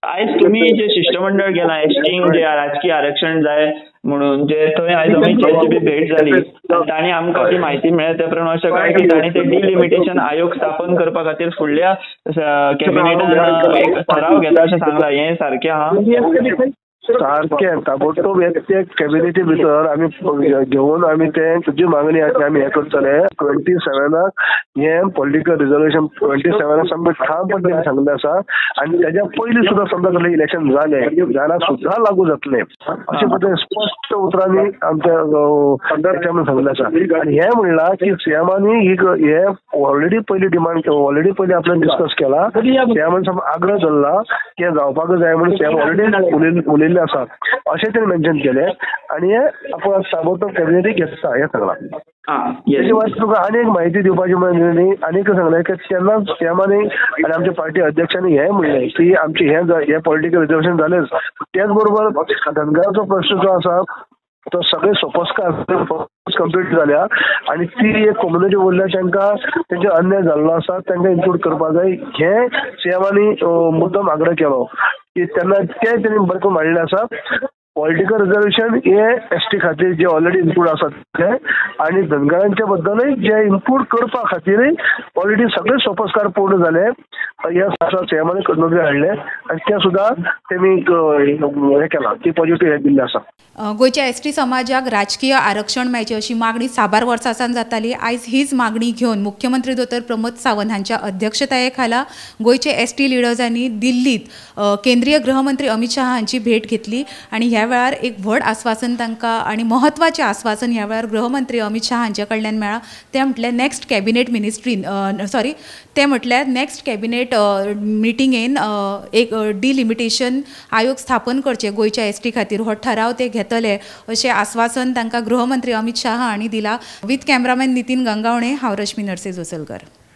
आयज तुम्ही जे शिष्टमंडळ गेला एसटींक जे राजकीय आरक्षण जाय म्हणून जे थंय आयज अमित बी भेट जाली ताणी आमकां ती म्हायती मेळ्ळ्या त्या प्रमाणे अशें कळ्ळें की ताणी ते डिलिमिटेशन आयोग स्थापन करपा खातीर फुडल्या कॅबिनेटान एक ठराव घेता अशें सांगलां. हें सारकें आहा? सारकें ताबडतोब ते कॅबिनेटी भितर आमी घेवन आमी ते तुजी मागणी आसा आमी हें करतले 27 हे पॉलिटिकल रिजर्वेशन 27 सामकें ठामपणे सांगलें आसा आनी तेज्या पयलीं सुद्दां समजा कसलें इलेक्शन जालें जाल्यार सुद्दां लागू जातलें अशें पद्दतीन स्पश्ट उतरांनी आमच्या सांगलें आसा. आनी हें म्हणलां की सीएमांनी हे ऑलरेडी पयलीं डिमांड केलो ऑलरेडी पयलीं आपल्यान डिस्कस केला सीएमान आग्रह धरला की जावपाक जाय म्हणून सीएम ऑलरेडी उलयल्लें आसा अशें तेणें मेन्शन केलें आनी हें आपण ताबडतोब कॅबिनेटीक घेता हें सांगलां. तेजे भायर तुका आनी एक म्हायती दिवपाची म्हणजे आनीक सांगलें की तेन्ना सीएमांनी आनी आमच्या पार्टी अध्यक्षांनी हें म्हणलें की आमचें हें पॉलिटिकल रिजर्वेशन जालेंच त्याच बरोबर धनगराचो प्रश्न जो आसा तो सगळे सोपस्कार कंप्लीट जाल्या आनी ती एक कम्युनिटी उरल्या तांकां तेंचे अन्याय जाल्लो आसा तांकां इन्क्लूड करपाक जाय हें सीएमांनी मुद्दम आग्रह केलो की तेन्ना ते तेणी बरें करून मांडलें आसा. पॉलिटिकल रिजर्वेशन हे एसटी खातीर जे ऑलरेडी इन्क्लूड आसात ते आनी धनगरांच्या बद्दलूय जे इन्क्लूड करपा खातीरय ऑलरेडी सगळे सोपस्कार पूर्ण जाले ह्या सीएमांनी नोंदणी हाडले आनी ते सुद्दां तेमी हें केलां ती पॉझिटिव्ह हें दिल्लें आसा. गोंयच्या एसटी समाजाक राजकीय आरक्षण मेळचें अशी मागणी साबार वर्सां सावन जाताली. आयज हीच मागणी घेवन मुख्यमंत्री दोतोर प्रमोद सावंत हांच्या अध्यक्षताये खाला गोंयचे एसटी लिडर्सांनी दिल्लीत केंद्रीय गृहमंत्री अमित शाह हांची भेट घेतली आनी ह्या वेळार एक व्हड आस्वासन तांकां आनी महत्वाचें आस्वासन ह्या वेळार गृहमंत्री अमित शाह हांचे कडल्यान मेळ्ळां. ते म्हटल्यार नेक्स्ट कॅबिनेट ते म्हटल्यार नेक्स्ट कॅबिनेट मिटिंगेन एक डिलिमिटेशन आयोग स्थापन करचे गोंयच्या एसटी खातीर हो ठराव ते घेतले अशें आस्वासन तांकां गृहमंत्री अमित शाह हांणी दिलां. विथ कॅमेरामॅन नितीन गंगावणे हांव रश्मी नरसे जोसलकर.